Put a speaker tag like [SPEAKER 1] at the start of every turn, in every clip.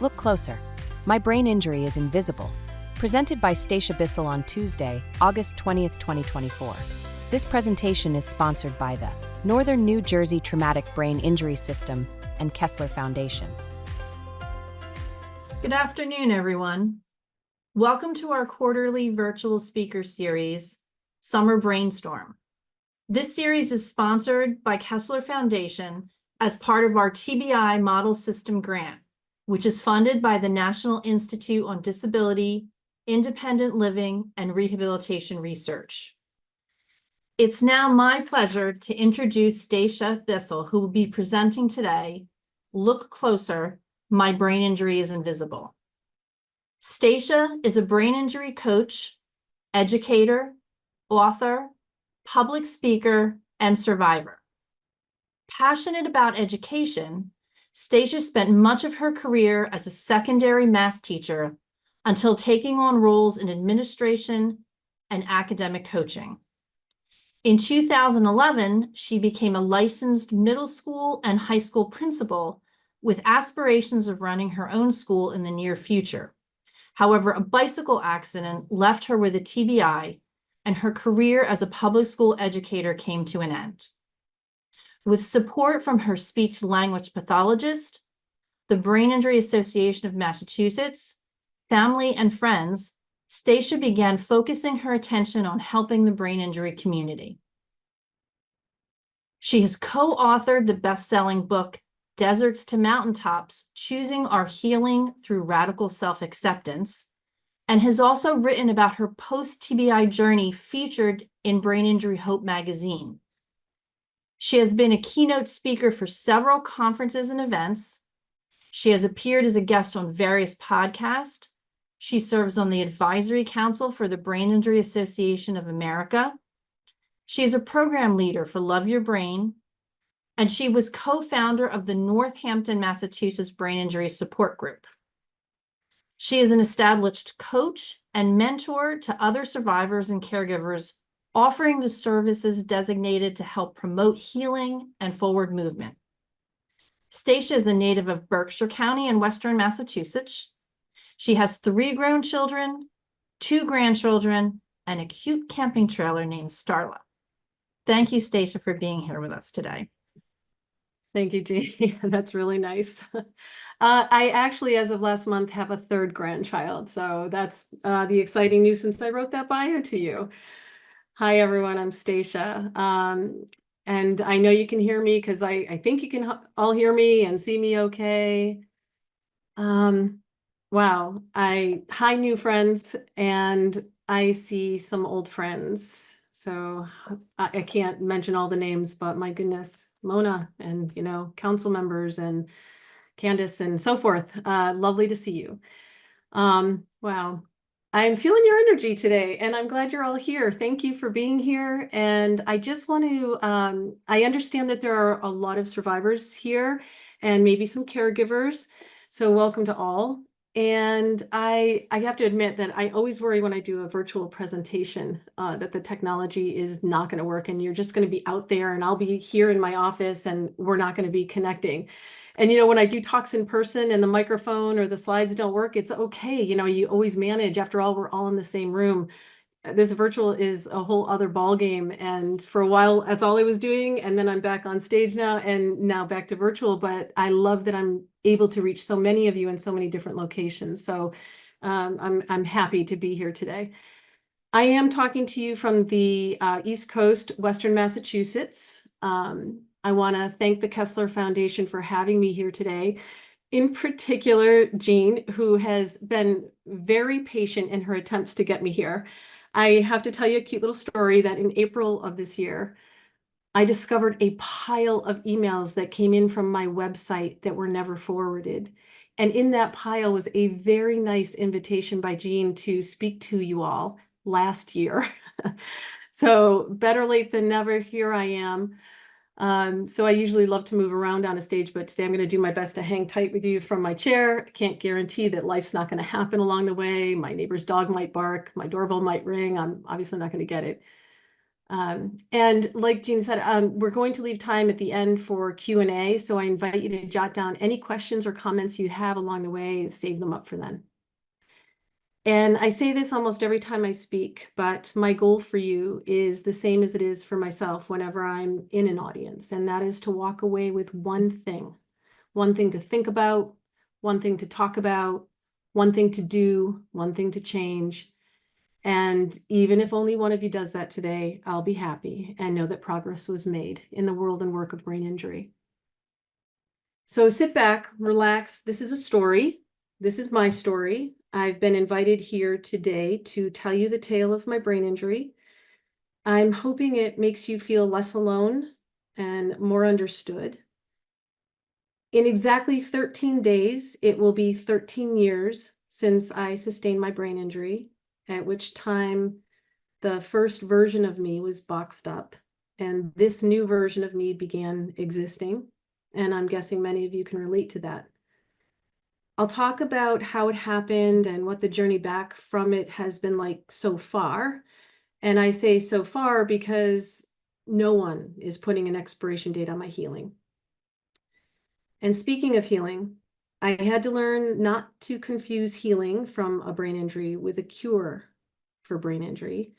[SPEAKER 1] Look closer. My brain injury is invisible. Presented by Stacia Bissell on Tuesday, August 20th, 2024. This presentation is sponsored by the Northern New Jersey Traumatic Brain Injury System and Kessler Foundation.
[SPEAKER 2] Good afternoon, everyone. Welcome to our quarterly virtual speaker series, Summer Brainstorm. This series is sponsored by Kessler Foundation as part of our TBI Model System Grant, which is funded by the National Institute on Disability, Independent Living, and Rehabilitation Research. It's now my pleasure to introduce Stacia Bissell, who will be presenting today, Look Closer, My Brain Injury is Invisible. Stacia is a brain injury coach, educator, author, public speaker, and survivor. Passionate about education, Stacia spent much of her career as a secondary math teacher until taking on roles in administration and academic coaching. In 2011, she became a licensed middle school and high school principal with aspirations of running her own school in the near future. However, a bicycle accident left her with a TBI, and her career as a public school educator came to an end. With support from her speech-language pathologist, the Brain Injury Association of Massachusetts, family, and friends, Stacia began focusing her attention on helping the brain injury community. She has co-authored the best-selling book, Deserts to Mountaintops, Choosing Our Healing Through Radical Self-Acceptance, and has also written about her post-TBI journey featured in Brain Injury Hope magazine. She has been a keynote speaker for several conferences and events. She has appeared as a guest on various podcasts. She serves on the Advisory Council for the Brain Injury Association of America. She is a program leader for Love Your Brain, and she was co-founder of the Northampton, Massachusetts Brain Injury Support Group. She is an established coach and mentor to other survivors and caregivers, offering the services designated to help promote healing and forward movement. Stacia is a native of Berkshire County in Western Massachusetts. She has 3 grown children, 2 grandchildren, and a cute camping trailer named Starla. Thank you, Stacia, for being here with us today.
[SPEAKER 3] Thank you, Jeannie. That's really nice. I actually, as of last month, have a 3rd grandchild. So that's the exciting news since I wrote that bio to you. Hi, everyone. I'm Stacia. And I know you can hear me because I think you can all hear me and see me okay. Wow. Hi, new friends. And I see some old friends. So I can't mention all the names, but my goodness, Mona and, council members and Candace and so forth. Lovely to see you. Wow. I'm feeling your energy today, and I'm glad you're all here. Thank you for being here. And I just want to, I understand that there are a lot of survivors here and maybe some caregivers. So welcome to all. And I have to admit that I always worry when I do a virtual presentation that the technology is not going to work and you're just going to be out there and I'll be here in my office and we're not going to be connecting. And, when I do talks in person and the microphone or the slides don't work, it's okay. You always manage. After all, we're all in the same room. This virtual is a whole other ball game. And for a while, that's all I was doing. And then I'm back on stage now and now back to virtual. But I love that I'm able to reach so many of you in so many different locations. So I'm happy to be here today. I am talking to you from the East Coast, Western Massachusetts. I want to thank the Kessler Foundation for having me here today. In particular, Jean, who has been very patient in her attempts to get me here. I have to tell you a cute little story that in April of this year, I discovered a pile of emails that came in from my website that were never forwarded. And in that pile was a very nice invitation by Jean to speak to you all last year. So better late than never, here I am. So I usually love to move around on a stage, but today I'm going to do my best to hang tight with you from my chair. I can't guarantee that life's not going to happen along the way. My neighbor's dog might bark, my doorbell might ring. I'm obviously not going to get it. And like Jean said, we're going to leave time at the end for Q&A. So I invite you to jot down any questions or comments you have along the way, save them up for then. And I say this almost every time I speak, but my goal for you is the same as it is for myself whenever I'm in an audience, and that is to walk away with one thing to think about, one thing to talk about, one thing to do, one thing to change. And even if only one of you does that today, I'll be happy and know that progress was made in the world and work of brain injury. So sit back, relax. This is a story. This is my story. I've been invited here today to tell you the tale of my brain injury. I'm hoping it makes you feel less alone and more understood. In exactly 13 days, it will be 13 years since I sustained my brain injury, at which time the first version of me was boxed up, and this new version of me began existing. And I'm guessing many of you can relate to that. I'll talk about how it happened and what the journey back from it has been like so far. And I say so far because no one is putting an expiration date on my healing. And speaking of healing, I had to learn not to confuse healing from a brain injury with a cure for brain injury,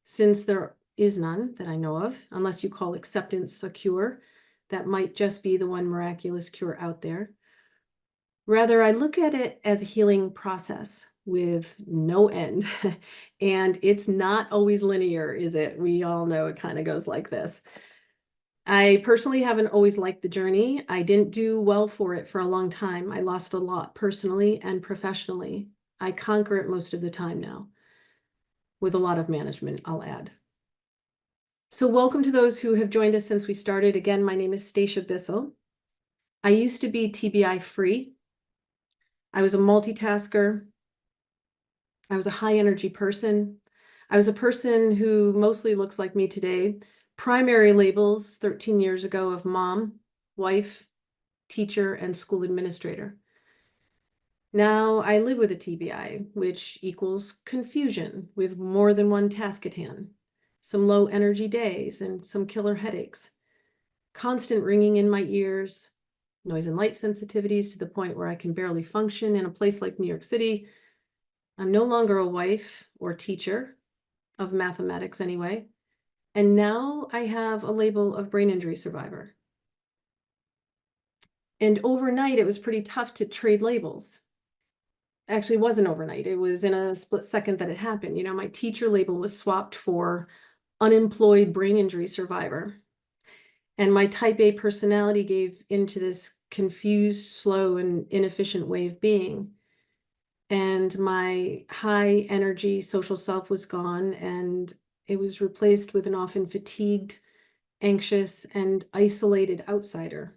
[SPEAKER 3] since there is none that I know of, unless you call acceptance a cure. That might just be the one miraculous cure out there. Rather, I look at it as a healing process with no end. And it's not always linear, is it? We all know it kind of goes like this. I personally haven't always liked the journey. I didn't do well for it for a long time. I lost a lot personally and professionally. I conquer it most of the time now, with a lot of management, I'll add. So welcome to those who have joined us since we started. Again, my name is Stacia Bissell. I used to be TBI free. I was a multitasker. I was a high energy person. I was a person who mostly looks like me today. Primary labels 13 years ago of mom, wife, teacher, and school administrator. Now I live with a TBI, which equals confusion with more than one task at hand, some low energy days and some killer headaches, constant ringing in my ears, noise and light sensitivities to the point where I can barely function in a place like New York City. I'm no longer a wife or teacher of mathematics anyway. And now I have a label of brain injury survivor. And overnight, it was pretty tough to trade labels. Actually, it wasn't overnight. It was in a split second that it happened. You know, my teacher label was swapped for unemployed brain injury survivor. And my type A personality gave into this confused, slow, and inefficient way of being. And my high energy social self was gone, and it was replaced with an often fatigued, anxious, and isolated outsider.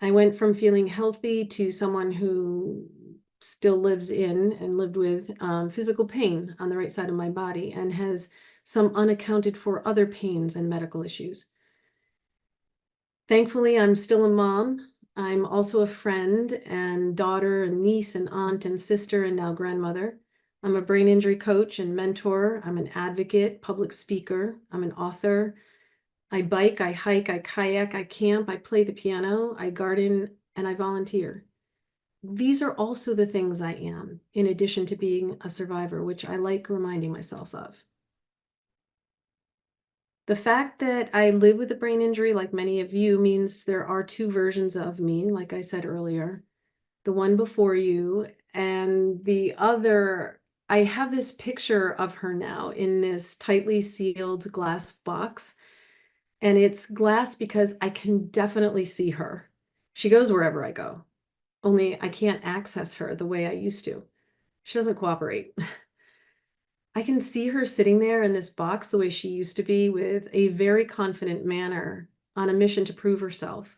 [SPEAKER 3] I went from feeling healthy to someone who still lives in and lived with physical pain on the right side of my body and has some unaccounted for other pains and medical issues. Thankfully, I'm still a mom. I'm also a friend and daughter and niece and aunt and sister and now grandmother. I'm a brain injury coach and mentor. I'm an advocate, public speaker. I'm an author. I bike, I hike, I kayak, I camp, I play the piano, I garden, and I volunteer. These are also the things I am, in addition to being a survivor, which I like reminding myself of. The fact that I live with a brain injury, like many of you, means there are two versions of me, like I said earlier. The one before you and the other, I have this picture of her now in this tightly sealed glass box. And it's glass because I can definitely see her. She goes wherever I go, only I can't access her the way I used to. She doesn't cooperate. I can see her sitting there in this box the way she used to be, with a very confident manner on a mission to prove herself.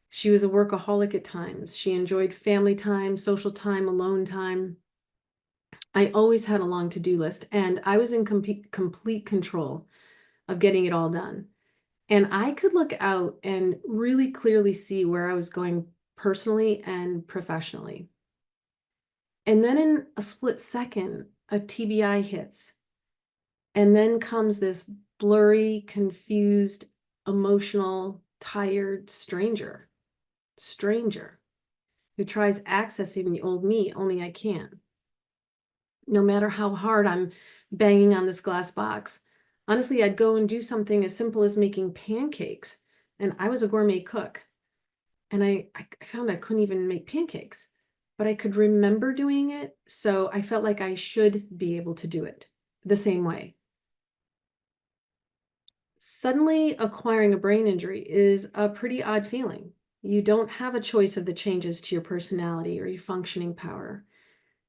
[SPEAKER 3] She was a workaholic at times. She enjoyed family time, social time, alone time. I always had a long to-do list, and I was in complete control of getting it all done. And I could look out and really clearly see where I was going personally and professionally. And then in a split second, a TBI hits. And then comes this blurry, confused, emotional, tired stranger who tries accessing the old me, only I can't. No matter how hard I'm banging on this glass box. Honestly, I'd go and do something as simple as making pancakes. And I was a gourmet cook. And I found I couldn't even make pancakes, but I could remember doing it. So I felt like I should be able to do it the same way. Suddenly acquiring a brain injury is a pretty odd feeling. You don't have a choice of the changes to your personality or your functioning power.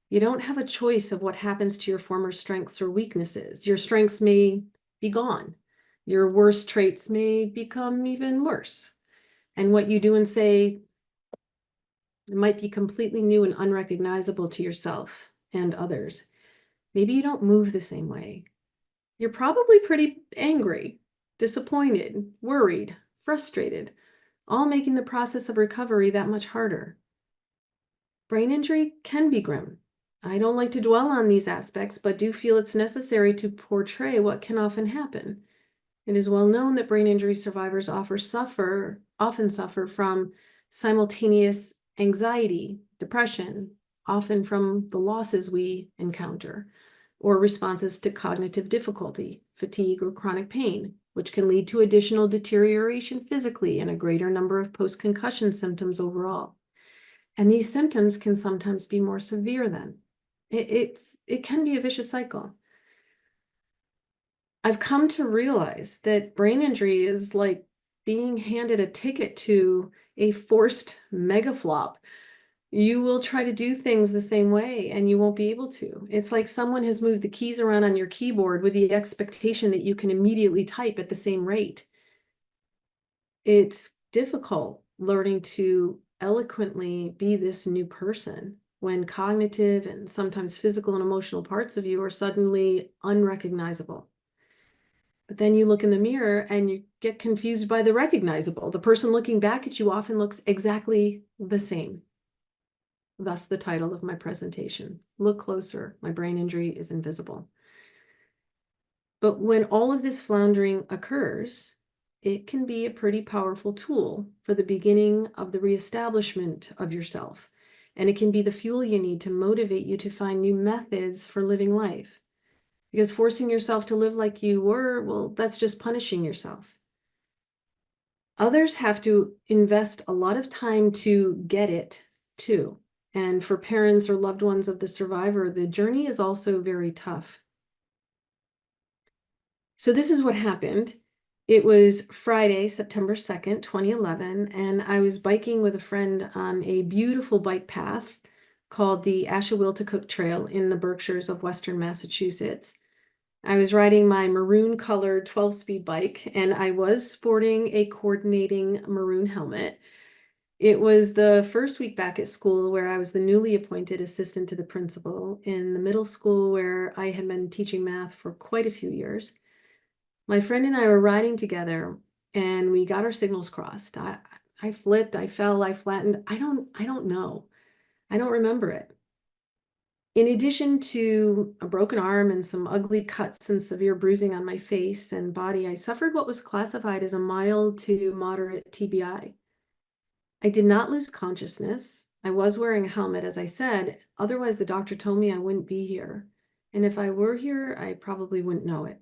[SPEAKER 3] You don't have a choice of what happens to your former strengths or weaknesses. Your strengths may be gone. Your worst traits may become even worse. And what you do and say might be completely new and unrecognizable to yourself and others. Maybe you don't move the same way. You're probably pretty angry, disappointed, worried, frustrated, all making the process of recovery that much harder. Brain injury can be grim. I don't like to dwell on these aspects, but do feel it's necessary to portray what can often happen. It is well known that brain injury survivors often suffer from simultaneous anxiety, depression, often from the losses we encounter, or responses to cognitive difficulty, fatigue, or chronic pain, which can lead to additional deterioration physically and a greater number of post-concussion symptoms overall. And these symptoms can sometimes be more severe than. It can be a vicious cycle. I've come to realize that brain injury is like being handed a ticket to a forced mega flop. You will try to do things the same way and you won't be able to. It's like someone has moved the keys around on your keyboard with the expectation that you can immediately type at the same rate. It's difficult learning to eloquently be this new person when cognitive and sometimes physical and emotional parts of you are suddenly unrecognizable. But then you look in the mirror and you get confused by the recognizable. The person looking back at you often looks exactly the same. Thus the title of my presentation, Look Closer, My Brain Injury is Invisible. But when all of this floundering occurs, it can be a pretty powerful tool for the beginning of the reestablishment of yourself. And it can be the fuel you need to motivate you to find new methods for living life. Because forcing yourself to live like you were, well, that's just punishing yourself. Others have to invest a lot of time to get it too. And for parents or loved ones of the survivor, the journey is also very tough. So this is what happened. It was Friday, September 2nd, 2011, and I was biking with a friend on a beautiful bike path called the Ashawiltacook Trail in the Berkshires of Western Massachusetts. I was riding my maroon colored 12-speed bike and I was sporting a coordinating maroon helmet. It was the first week back at school where I was the newly appointed assistant to the principal in the middle school where I had been teaching math for quite a few years. My friend and I were riding together and we got our signals crossed. I flipped, I fell, I flattened. I don't know. I don't remember it. In addition to a broken arm and some ugly cuts and severe bruising on my face and body, I suffered what was classified as a mild to moderate TBI. I did not lose consciousness. I was wearing a helmet, as I said. Otherwise, the doctor told me I wouldn't be here. And if I were here, I probably wouldn't know it.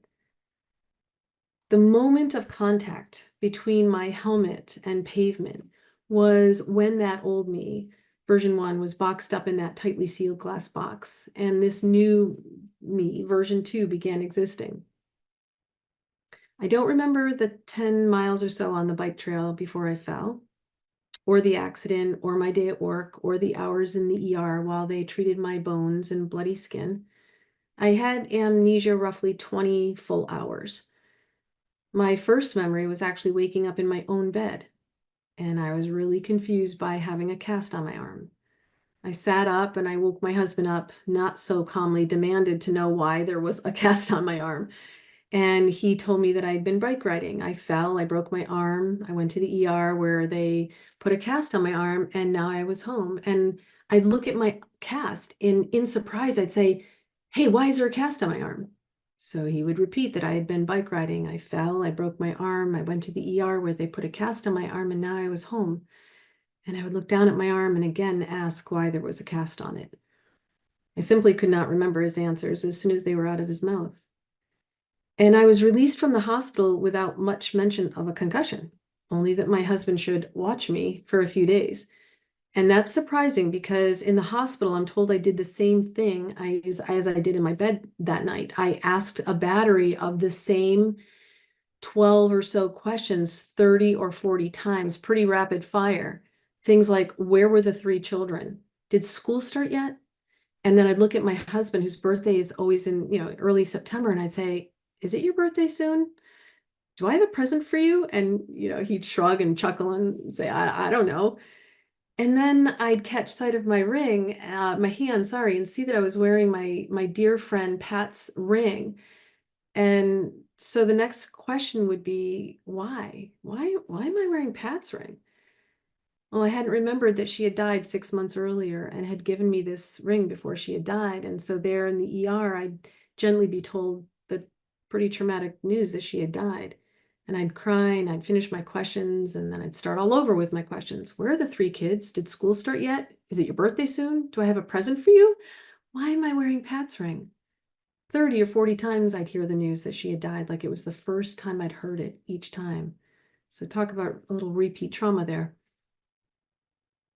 [SPEAKER 3] The moment of contact between my helmet and pavement was when that old me, version 1, was boxed up in that tightly sealed glass box, and this new me, version 2, began existing. I don't remember the 10 miles or so on the bike trail before I fell, or the accident, or my day at work, or the hours in the ER while they treated my bones and bloody skin. I had amnesia roughly 20 full hours. My first memory was actually waking up in my own bed, and I was really confused by having a cast on my arm. I sat up and I woke my husband up, not so calmly demanded to know why there was a cast on my arm. And he told me that I'd been bike riding. I fell, I broke my arm. I went to the ER where they put a cast on my arm, and now I was home. And I'd look at my cast and in surprise, I'd say, "Hey, why is there a cast on my arm?" So he would repeat that I had been bike riding. I fell, I broke my arm, I went to the ER where they put a cast on my arm, and now I was home. And I would look down at my arm and again ask why there was a cast on it. I simply could not remember his answers as soon as they were out of his mouth. And I was released from the hospital without much mention of a concussion, only that my husband should watch me for a few days. And that's surprising because in the hospital, I'm told I did the same thing as I did in my bed that night. I asked a battery of the same 12 or so questions 30 or 40 times, pretty rapid fire. Things like, where were the 3 children? Did school start yet? And then I'd look at my husband, whose birthday is always in, early September, and I'd say, is it your birthday soon? Do I have a present for you? And, he'd shrug and chuckle and say, I don't know. And then I'd catch sight of my ring, my hand, sorry, and see that I was wearing my dear friend Pat's ring. And so the next question would be, why? Why am I wearing Pat's ring? Well, I hadn't remembered that she had died 6 months earlier and had given me this ring before she had died. And so there in the ER, I'd gently be told the pretty traumatic news that she had died. And I'd cry and I'd finish my questions and then I'd start all over with my questions. Where are the 3 kids? Did school start yet? Is it your birthday soon? Do I have a present for you? Why am I wearing Pat's ring? 30 or 40 times I'd hear the news that she had died like it was the first time I'd heard it each time. So talk about a little repeat trauma there.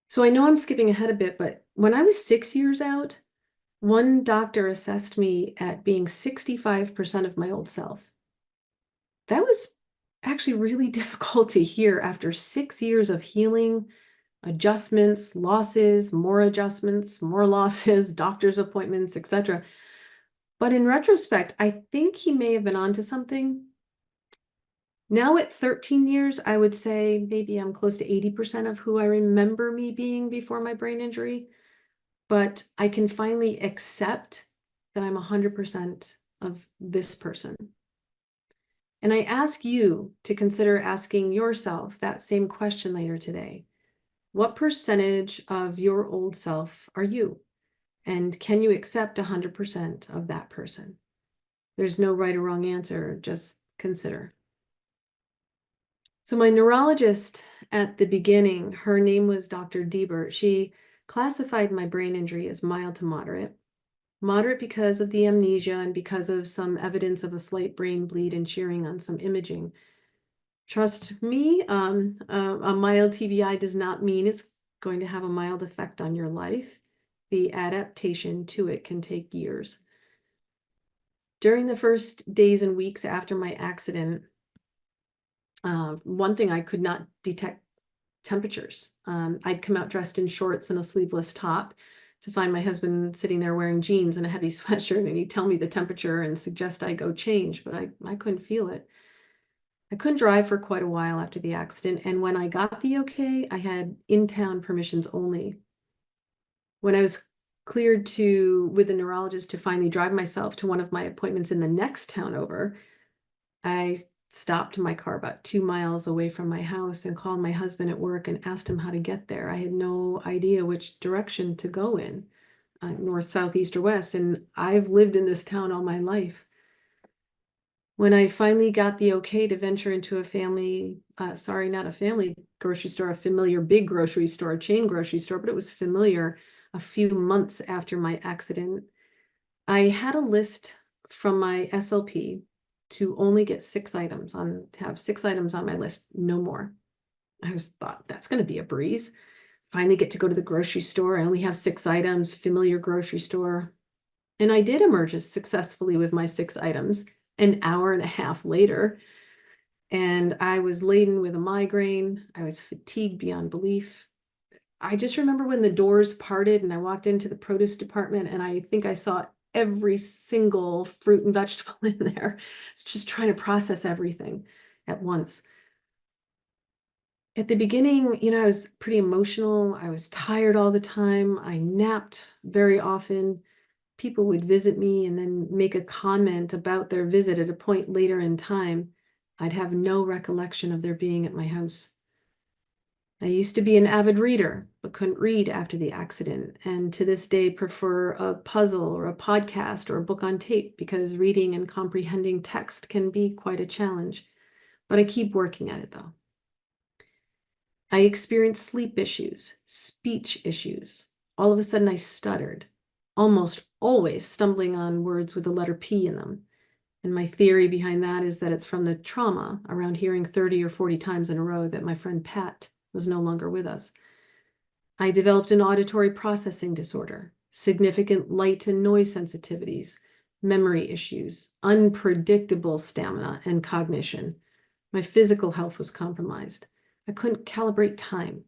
[SPEAKER 3] So I know I'm skipping ahead a bit, but when I was 6 years out, one doctor assessed me at being 65% of my old self. That was actually really difficult to hear after 6 years of healing, adjustments, losses, more adjustments, more losses, doctor's appointments, etc. But in retrospect, I think he may have been onto something. Now at 13 years, I would say maybe I'm close to 80% of who I remember me being before my brain injury, but I can finally accept that I'm 100% of this person. And I ask you to consider asking yourself that same question later today. What percentage of your old self are you? And can you accept 100% of that person? There's no right or wrong answer, just consider. So my neurologist at the beginning, her name was Dr. Diebert. She classified my brain injury as mild to moderate. Moderate because of the amnesia and because of some evidence of a slight brain bleed and shearing on some imaging. Trust me, a mild TBI does not mean it's going to have a mild effect on your life. The adaptation to it can take years. During the first days and weeks after my accident, one thing I could not detect temperatures. I'd come out dressed in shorts and a sleeveless top to find my husband sitting there wearing jeans and a heavy sweatshirt, and he'd tell me the temperature and suggest I go change, but I couldn't feel it. I couldn't drive for quite a while after the accident, and when I got the okay, I had in-town permissions only. When I was cleared with a neurologist to finally drive myself to one of my appointments in the next town over, I stopped my car about 2 miles away from my house and called my husband at work and asked him how to get there. I had no idea which direction to go in, north, south, east, or west, and I've lived in this town all my life. When I finally got the okay to venture into a family, not a family grocery store, a familiar big grocery store, a chain grocery store, but it was familiar a few months after my accident, I had a list from my SLP to only get 6 items have 6 items on my list, no more. I was thought that's going to be a breeze. Finally get to go to the grocery store. I only have 6 items, familiar grocery store. And I did emerge successfully with my 6 items an hour and a half later. And I was laden with a migraine. I was fatigued beyond belief. I just remember when the doors parted and I walked into the produce department and I think I saw every single fruit and vegetable in there. It's just trying to process everything at once. At the beginning, I was pretty emotional. I was tired all the time. I napped very often. People would visit me and then make a comment about their visit at a point later in time. I'd have no recollection of their being at my house. I used to be an avid reader, but couldn't read after the accident, and to this day prefer a puzzle or a podcast or a book on tape because reading and comprehending text can be quite a challenge. But I keep working at it though. I experienced sleep issues, speech issues. All of a sudden I stuttered, almost always stumbling on words with the letter P in them. And my theory behind that is that it's from the trauma around hearing 30 or 40 times in a row that my friend Pat was no longer with us. I developed an auditory processing disorder, significant light and noise sensitivities, memory issues, unpredictable stamina and cognition. My physical health was compromised. I couldn't calibrate time.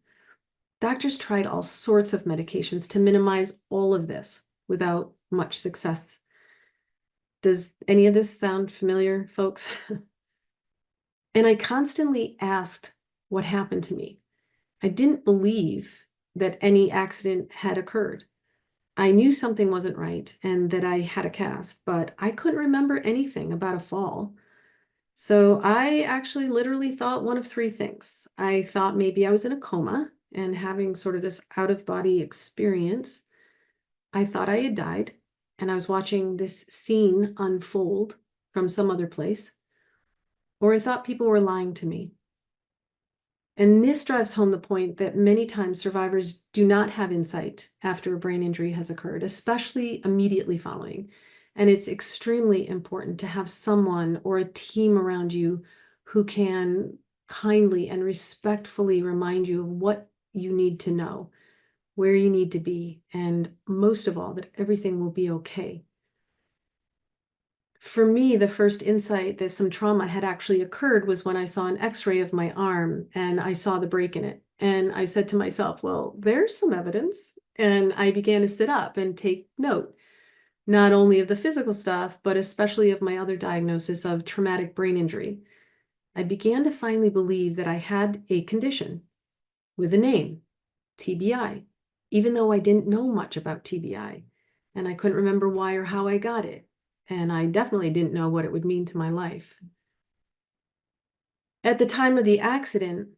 [SPEAKER 3] Doctors tried all sorts of medications to minimize all of this without much success. Does any of this sound familiar, folks? And I constantly asked what happened to me. I didn't believe that any accident had occurred. I knew something wasn't right and that I had a cast, but I couldn't remember anything about a fall. So I actually literally thought one of three things. I thought maybe I was in a coma and having sort of this out-of-body experience. I thought I had died and I was watching this scene unfold from some other place. Or I thought people were lying to me. And this drives home the point that many times survivors do not have insight after a brain injury has occurred, especially immediately following. And it's extremely important to have someone or a team around you who can kindly and respectfully remind you of what you need to know, where you need to be, and most of all, that everything will be okay. For me, the first insight that some trauma had actually occurred was when I saw an x-ray of my arm and I saw the break in it. And I said to myself, well, there's some evidence. And I began to sit up and take note, not only of the physical stuff, but especially of my other diagnosis of traumatic brain injury. I began to finally believe that I had a condition with a name, TBI, even though I didn't know much about TBI and I couldn't remember why or how I got it. And I definitely didn't know what it would mean to my life. At the time of the accident,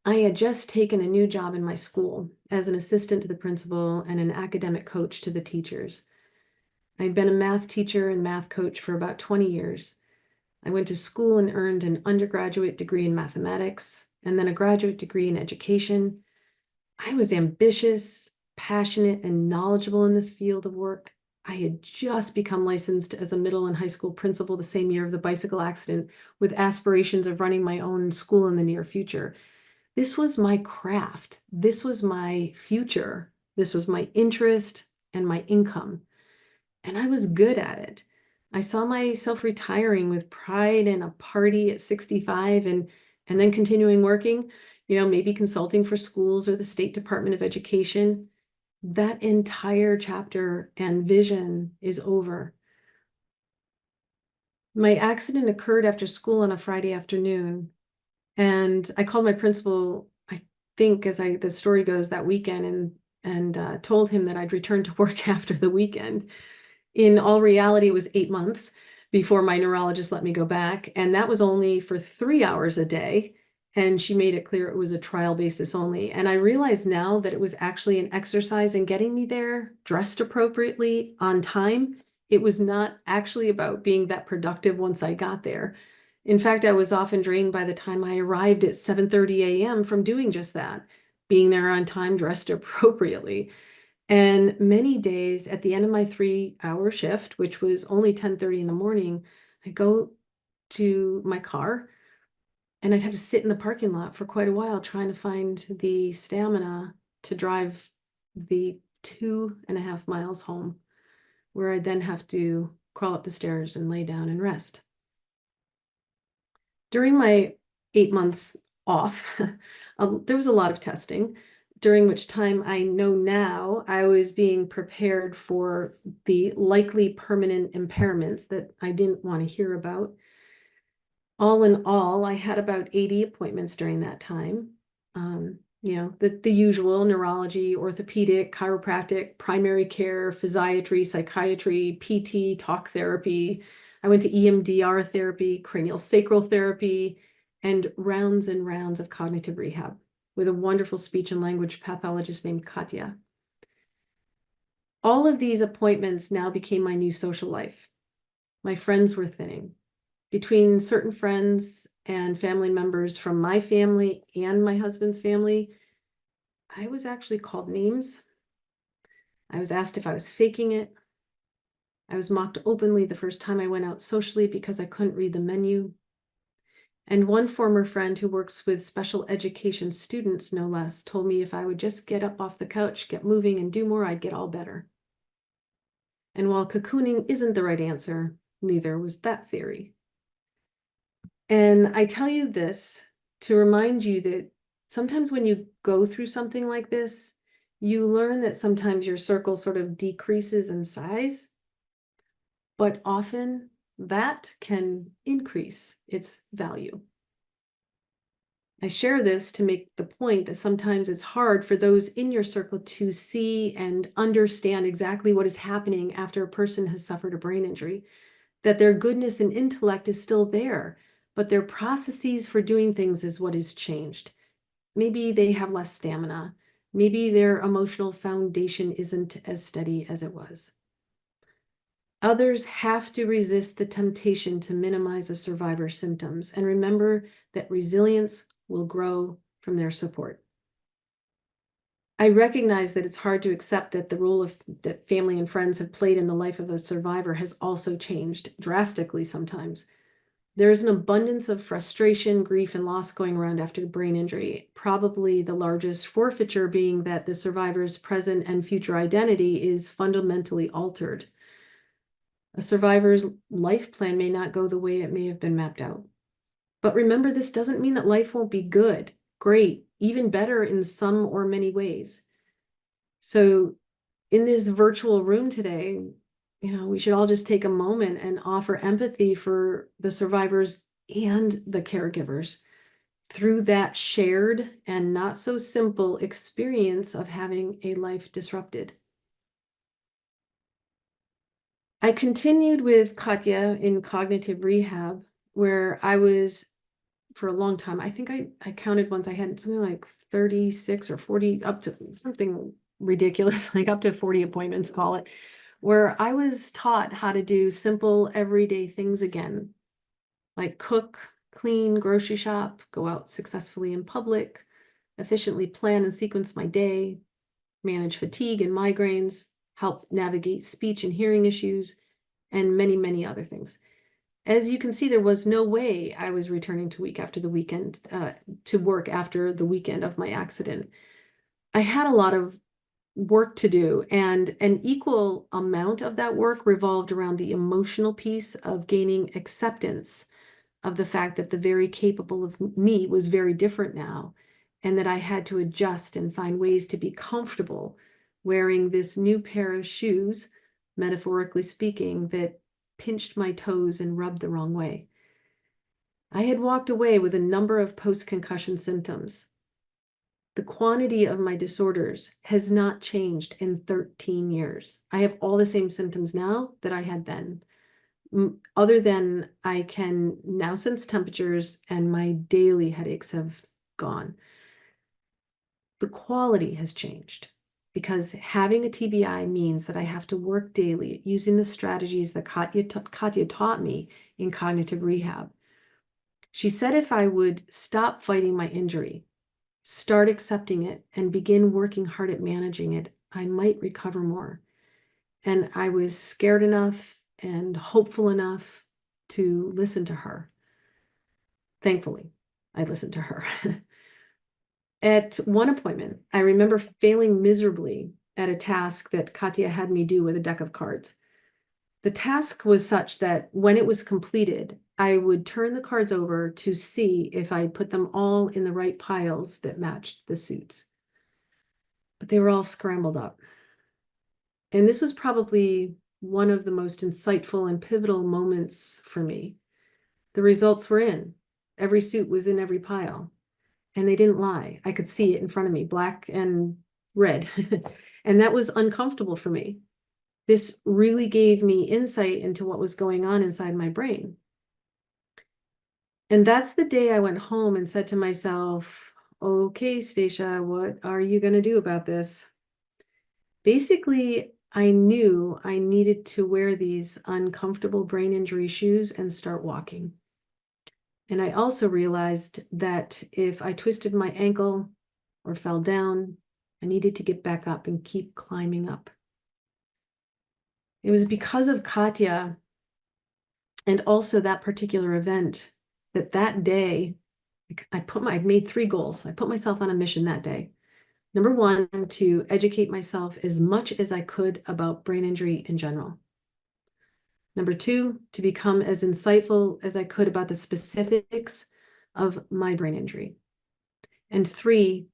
[SPEAKER 3] I had just taken a new job in my school as an assistant to the principal and an academic coach to the teachers. I'd been a math teacher and math coach for about 20 years. I went to school and earned an undergraduate degree in mathematics and then a graduate degree in education. I was ambitious, passionate, and knowledgeable in this field of work. I had just become licensed as a middle and high school principal the same year of the bicycle accident, with aspirations of running my own school in the near future. This was my craft. This was my future. This was my interest and my income. And I was good at it. I saw myself retiring with pride and a party at 65 and then continuing working, maybe consulting for schools or the State Department of Education. That entire chapter and vision is over. My accident occurred after school on a Friday afternoon, and I called my principal, I think as the story goes, that weekend and told him that I'd return to work after the weekend. In all reality, it was 8 months before my neurologist let me go back, and that was only for 3 hours a day. And she made it clear it was a trial basis only. And I realize now that it was actually an exercise in getting me there, dressed appropriately, on time. It was not actually about being that productive once I got there. In fact, I was often drained by the time I arrived at 7:30 a.m. from doing just that, being there on time, dressed appropriately. And many days at the end of my 3-hour shift, which was only 10:30 in the morning, I go to my car and I'd have to sit in the parking lot for quite a while trying to find the stamina to drive the 2.5 miles home, where I'd then have to crawl up the stairs and lay down and rest. During my 8 months off, there was a lot of testing, during which time I know now I was being prepared for the likely permanent impairments that I didn't want to hear about. All in all, I had about 80 appointments during that time. The usual neurology, orthopedic, chiropractic, primary care, physiatry, psychiatry, PT, talk therapy. I went to EMDR therapy, cranial sacral therapy, and rounds of cognitive rehab. with a wonderful speech and language pathologist named Katya. All of these appointments now became my new social life. My friends were thinning. Between certain friends and family members from my family and my husband's family, I was actually called names. I was asked if I was faking it. I was mocked openly the first time I went out socially because I couldn't read the menu. And one former friend who works with special education students, no less, told me if I would just get up off the couch, get moving, and do more, I'd get all better. And while cocooning isn't the right answer, neither was that theory. And I tell you this to remind you that sometimes when you go through something like this, you learn that sometimes your circle sort of decreases in size, but often that can increase its value. I share this to make the point that sometimes it's hard for those in your circle to see and understand exactly what is happening after a person has suffered a brain injury, that their goodness and intellect is still there, but their processes for doing things is what has changed. Maybe they have less stamina. Maybe their emotional foundation isn't as steady as it was. Others have to resist the temptation to minimize a survivor's symptoms and remember that resilience will grow from their support. I recognize that it's hard to accept that the role that family and friends have played in the life of a survivor has also changed drastically sometimes. There is an abundance of frustration, grief, and loss going around after a brain injury, probably the largest forfeiture being that the survivor's present and future identity is fundamentally altered. A survivor's life plan may not go the way it may have been mapped out. But remember, this doesn't mean that life won't be good, great, even better in some or many ways. So in this virtual room today, we should all just take a moment and offer empathy for the survivors and the caregivers through that shared and not so simple experience of having a life disrupted. I continued with Katya in cognitive rehab, where I was for a long time. I think I counted once, I had something like 36 or 40, up to something ridiculous, like up to 40 appointments, call it, where I was taught how to do simple everyday things again, like cook, clean, grocery shop, go out successfully in public, efficiently plan and sequence my day, manage fatigue and migraines, help navigate speech and hearing issues, and many, many other things. As you can see, there was no way I was returning to work after the weekend of my accident. I had a lot of work to do, and an equal amount of that work revolved around the emotional piece of gaining acceptance of the fact that the very capable of me was very different now, and that I had to adjust and find ways to be comfortable wearing this new pair of shoes, metaphorically speaking, that pinched my toes and rubbed the wrong way. I had walked away with a number of post-concussion symptoms. The quantity of my disorders has not changed in 13 years. I have all the same symptoms now that I had then, other than I can now sense temperatures and my daily headaches have gone. The quality has changed, because having a TBI means that I have to work daily using the strategies that Katya taught me in cognitive rehab. She said if I would stop fighting my injury, start accepting it, and begin working hard at managing it, I might recover more. And I was scared enough and hopeful enough to listen to her. Thankfully, I listened to her. At one appointment, I remember failing miserably at a task that Katya had me do with a deck of cards. The task was such that when it was completed, I would turn the cards over to see if I put them all in the right piles that matched the suits. But they were all scrambled up. And this was probably one of the most insightful and pivotal moments for me. The results were in. Every suit was in every pile. And they didn't lie. I could see it in front of me, black and red. And that was uncomfortable for me. This really gave me insight into what was going on inside my brain. And that's the day I went home and said to myself, okay, Stacia, what are you going to do about this? Basically, I knew I needed to wear these uncomfortable brain injury shoes and start walking. And I also realized that if I twisted my ankle or fell down, I needed to get back up and keep climbing up. It was because of Katya and also that particular event that day, I made 3 goals. I put myself on a mission that day. Number 1, to educate myself as much as I could about brain injury in general. Number 2, to become as insightful as I could about the specifics of my brain injury. And 3,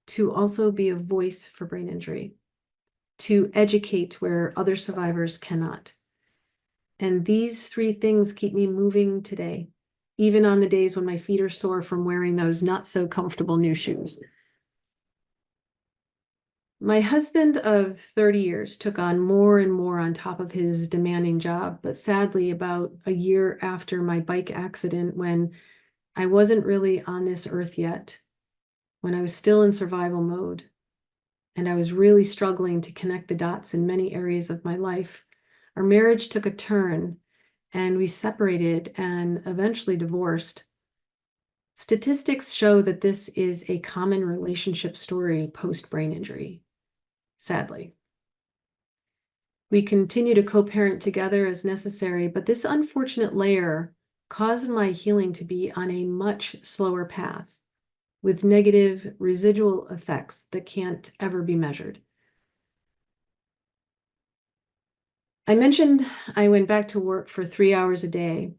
[SPEAKER 3] to also be a voice for brain injury, to educate where other survivors cannot. And these 3 things keep me moving today, even on the days when my feet are sore from wearing those not so comfortable new shoes. My husband of 30 years took on more and more on top of his demanding job, but sadly, about a year after my bike accident, when I wasn't really on this earth yet, when I was still in survival mode, and I was really struggling to connect the dots in many areas of my life, our marriage took a turn and we separated and eventually divorced. Statistics show that this is a common relationship story post-brain injury, sadly. We continue to co-parent together as necessary, but this unfortunate layer caused my healing to be on a much slower path, with negative residual effects that can't ever be measured. I mentioned I went back to work for 3 hours a day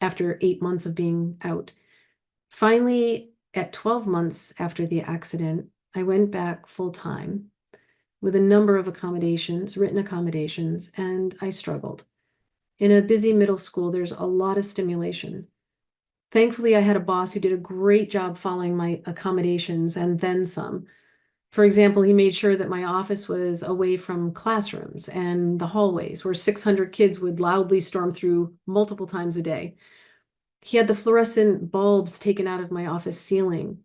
[SPEAKER 3] after 8 months of being out. Finally, at 12 months after the accident, I went back full time with a number of accommodations, written accommodations, and I struggled. In a busy middle school, there's a lot of stimulation. Thankfully, I had a boss who did a great job following my accommodations and then some. For example, he made sure that my office was away from classrooms and the hallways where 600 kids would loudly storm through multiple times a day. He had the fluorescent bulbs taken out of my office ceiling.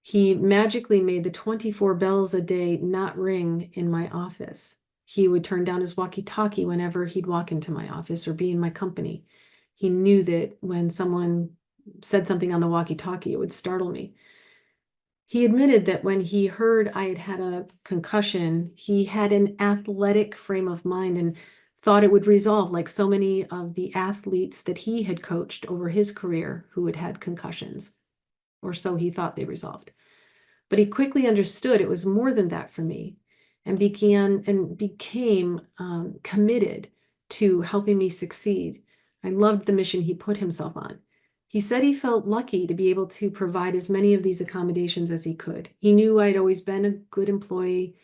[SPEAKER 3] He magically made the 24 bells a day not ring in my office. He would turn down his walkie-talkie whenever he'd walk into my office or be in my company. He knew that when someone said something on the walkie-talkie, it would startle me. He admitted that when he heard I had had a concussion, he had an athletic frame of mind and thought it would resolve, like so many of the athletes that he had coached over his career who had had concussions, or so he thought they resolved. But he quickly understood it was more than that for me, and became committed to helping me succeed. I loved the mission he put himself on. He said he felt lucky to be able to provide as many of these accommodations as he could. He knew I'd always been a good employee.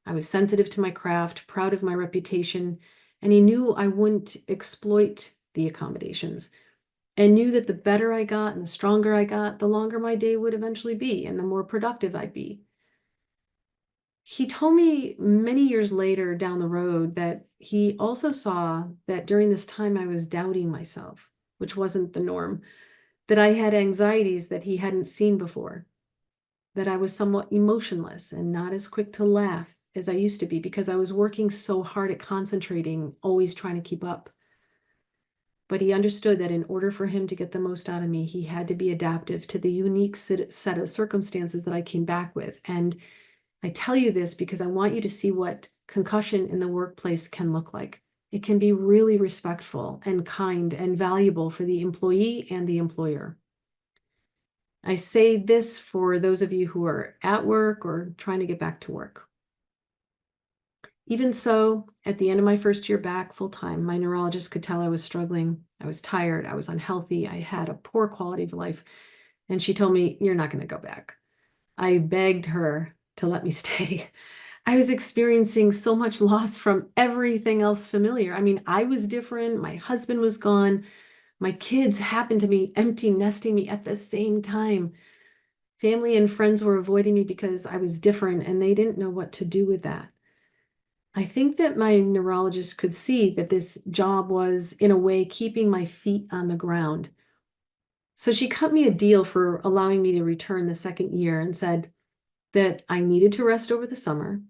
[SPEAKER 3] I was sensitive to my craft, proud of my reputation, and he knew I wouldn't exploit the accommodations, and knew that the better I got and the stronger I got, the longer my day would eventually be and the more productive I'd be. He told me many years later down the road that he also saw that during this time I was doubting myself, which wasn't the norm, that I had anxieties that he hadn't seen before, that I was somewhat emotionless and not as quick to laugh as I used to be because I was working so hard at concentrating, always trying to keep up. But he understood that in order for him to get the most out of me, he had to be adaptive to the unique set of circumstances that I came back with. And I tell you this because I want you to see what concussion in the workplace can look like. It can be really respectful and kind and valuable for the employee and the employer. I say this for those of you who are at work or trying to get back to work. Even so, at the end of my first year back full time, my neurologist could tell I was struggling. I was tired. I was unhealthy. I had a poor quality of life. And she told me, "You're not going to go back." I begged her to let me stay. I was experiencing so much loss from everything else familiar. I mean, I was different. My husband was gone. My kids happened to be empty nesting me at the same time. Family and friends were avoiding me because I was different and they didn't know what to do with that. I think that my neurologist could see that this job was, in a way, keeping my feet on the ground. So she cut me a deal for allowing me to return the second year and said that I needed to rest over the summer,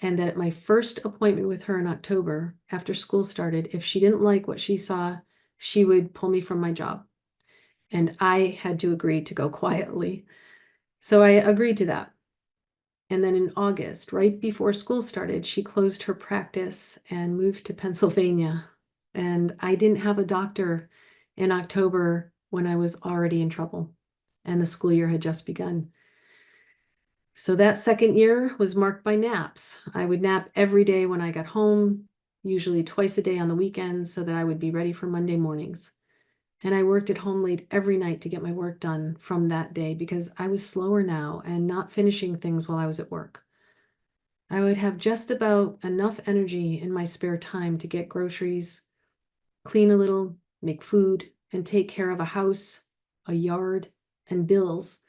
[SPEAKER 3] and that at my first appointment with her in October, after school started, if she didn't like what she saw, she would pull me from my job. And I had to agree to go quietly. So I agreed to that. And then in August, right before school started, she closed her practice and moved to Pennsylvania. And I didn't have a doctor in October when I was already in trouble and the school year had just begun. So that second year was marked by naps. I would nap every day when I got home, usually twice a day on the weekends, so that I would be ready for Monday mornings. And I worked at home late every night to get my work done from that day because I was slower now and not finishing things while I was at work. I would have just about enough energy in my spare time to get groceries, clean a little, make food, and take care of a house, a yard, and bills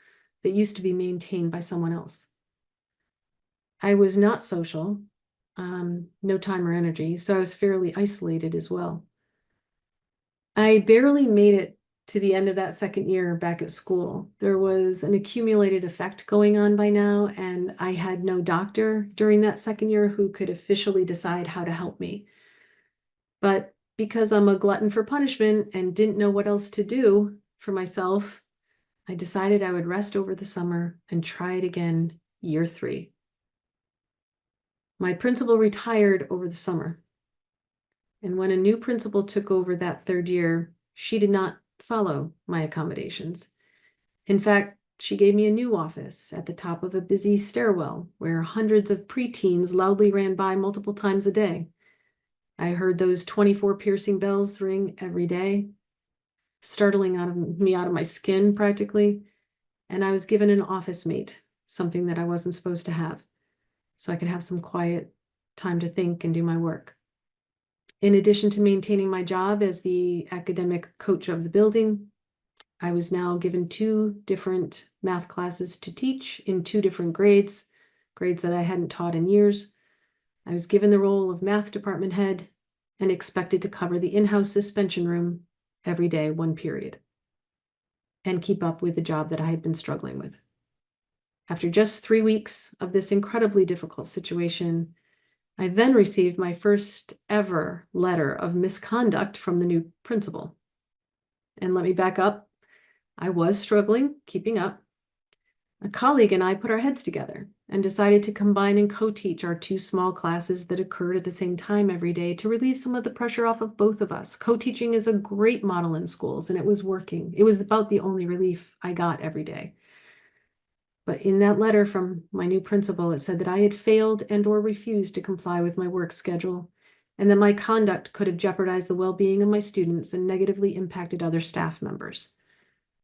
[SPEAKER 3] that used to be maintained by someone else. I was not social, no time or energy, so I was fairly isolated as well. I barely made it to the end of that second year back at school. There was an accumulated effect going on by now, and I had no doctor during that second year who could officially decide how to help me. But because I'm a glutton for punishment and didn't know what else to do for myself, I decided I would rest over the summer and try it again year 3. My principal retired over the summer. And when a new principal took over that third year, she did not follow my accommodations. In fact, she gave me a new office at the top of a busy stairwell where hundreds of preteens loudly ran by multiple times a day. I heard those 24 piercing bells ring every day, startling me out of my skin practically. And I was given an office mate, something that I wasn't supposed to have, so I could have some quiet time to think and do my work. In addition to maintaining my job as the academic coach of the building, I was now given 2 different math classes to teach in 2 different grades that I hadn't taught in years. I was given the role of math department head and expected to cover the in-house suspension room every day, 1 period, and keep up with the job that I had been struggling with. After just 3 weeks of this incredibly difficult situation, I then received my first ever letter of misconduct from the new principal. And let me back up. I was struggling, keeping up. A colleague and I put our heads together and decided to combine and co-teach our 2 small classes that occurred at the same time every day to relieve some of the pressure off of both of us. Co-teaching is a great model in schools, and it was working. It was about the only relief I got every day. But in that letter from my new principal, it said that I had failed and or refused to comply with my work schedule, and that my conduct could have jeopardized the well-being of my students and negatively impacted other staff members.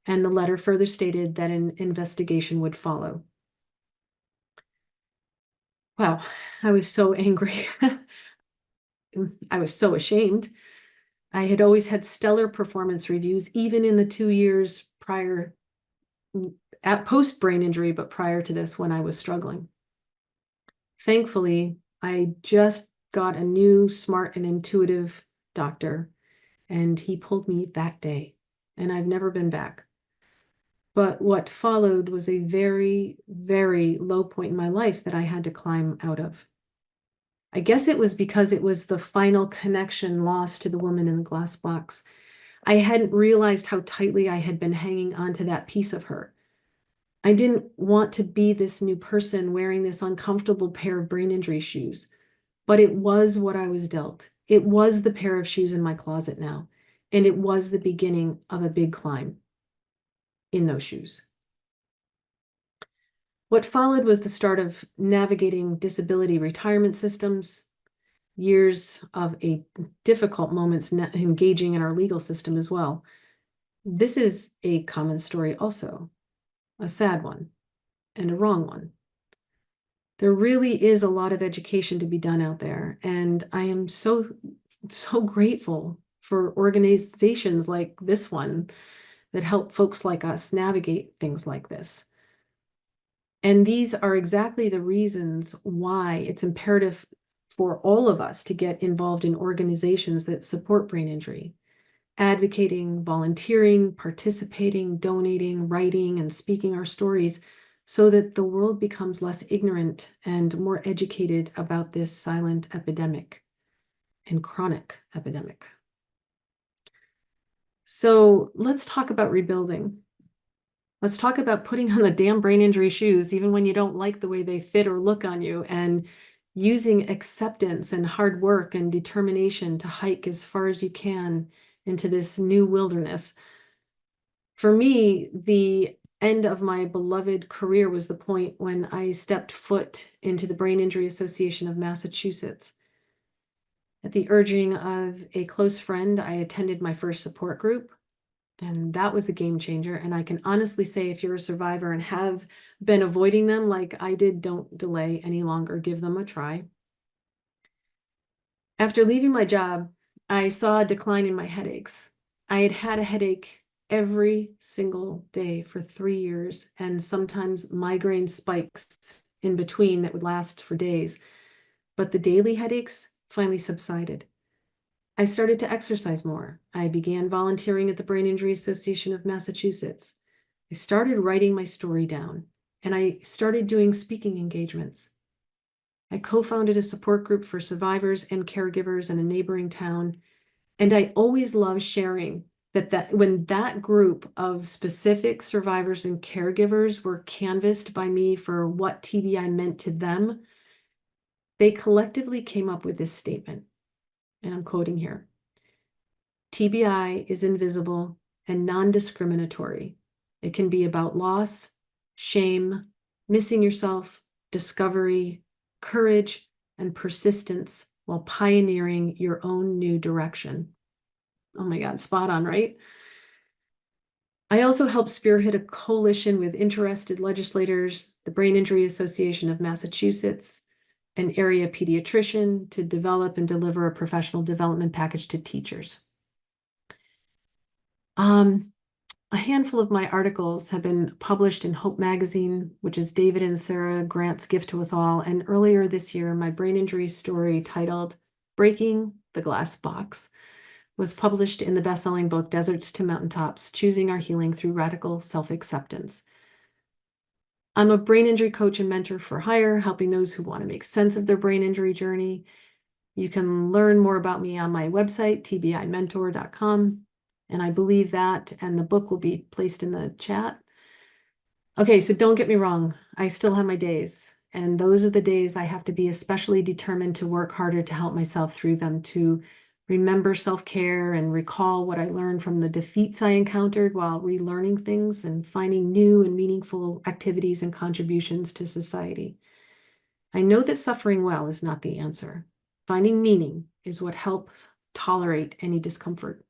[SPEAKER 3] And the letter further stated that an investigation would follow. Wow, I was so angry. I was so ashamed. I had always had stellar performance reviews, even in the 2 years prior, at post brain injury, but prior to this when I was struggling. Thankfully, I just got a new, smart and intuitive doctor, and he pulled me that day, and I've never been back. But what followed was a very, very low point in my life that I had to climb out of. I guess it was because it was the final connection lost to the woman in the glass box. I hadn't realized how tightly I had been hanging onto that piece of her. I didn't want to be this new person wearing this uncomfortable pair of brain injury shoes, but it was what I was dealt. It was the pair of shoes in my closet now, and it was the beginning of a big climb in those shoes. What followed was the start of navigating disability retirement systems, years of a difficult moments engaging in our legal system as well. This is a common story also, a sad one and a wrong one. There really is a lot of education to be done out there, and I am so grateful for organizations like this one that help folks like us navigate things like this. And these are exactly the reasons why it's imperative for all of us to get involved in organizations that support brain injury. advocating, volunteering, participating, donating, writing, and speaking our stories so that the world becomes less ignorant and more educated about this silent epidemic and chronic epidemic. So let's talk about rebuilding. Let's talk about putting on the damn brain injury shoes, even when you don't like the way they fit or look on you, and using acceptance and hard work and determination to hike as far as you can into this new wilderness. For me, the end of my beloved career was the point when I stepped foot into the Brain Injury Association of Massachusetts. At the urging of a close friend, I attended my first support group, and that was a game changer. And I can honestly say, if you're a survivor and have been avoiding them like I did, don't delay any longer. Give them a try. After leaving my job, I saw a decline in my headaches. I had had a headache every single day for 3 years, and sometimes migraine spikes in between that would last for days. But the daily headaches finally subsided. I started to exercise more. I began volunteering at the Brain Injury Association of Massachusetts. I started writing my story down, and I started doing speaking engagements. I co-founded a support group for survivors and caregivers in a neighboring town, and I always love sharing that when that group of specific survivors and caregivers were canvassed by me for what TBI meant to them, they collectively came up with this statement, and I'm quoting here. TBI is invisible and non-discriminatory. It can be about loss, shame, missing yourself, discovery, courage, and persistence while pioneering your own new direction. Oh my God, spot on, right? I also helped spearhead a coalition with interested legislators, the Brain Injury Association of Massachusetts, an area pediatrician, to develop and deliver a professional development package to teachers. A handful of my articles have been published in Hope Magazine, which is David and Sarah Grant's gift to us all. And earlier this year, my brain injury story titled Breaking the Glass Box was published in the best-selling book Deserts to Mountaintops, Choosing Our Healing Through Radical Self-Acceptance. I'm a brain injury coach and mentor for hire, helping those who want to make sense of their brain injury journey. You can learn more about me on my website, tbimentor.com. And I believe that, and the book will be placed in the chat. Okay, so don't get me wrong. I still have my days. And those are the days I have to be especially determined to work harder to help myself through them, to remember self-care and recall what I learned from the defeats I encountered while relearning things and finding new and meaningful activities and contributions to society. I know that suffering well is not the answer. Finding meaning is what helps tolerate any discomfort.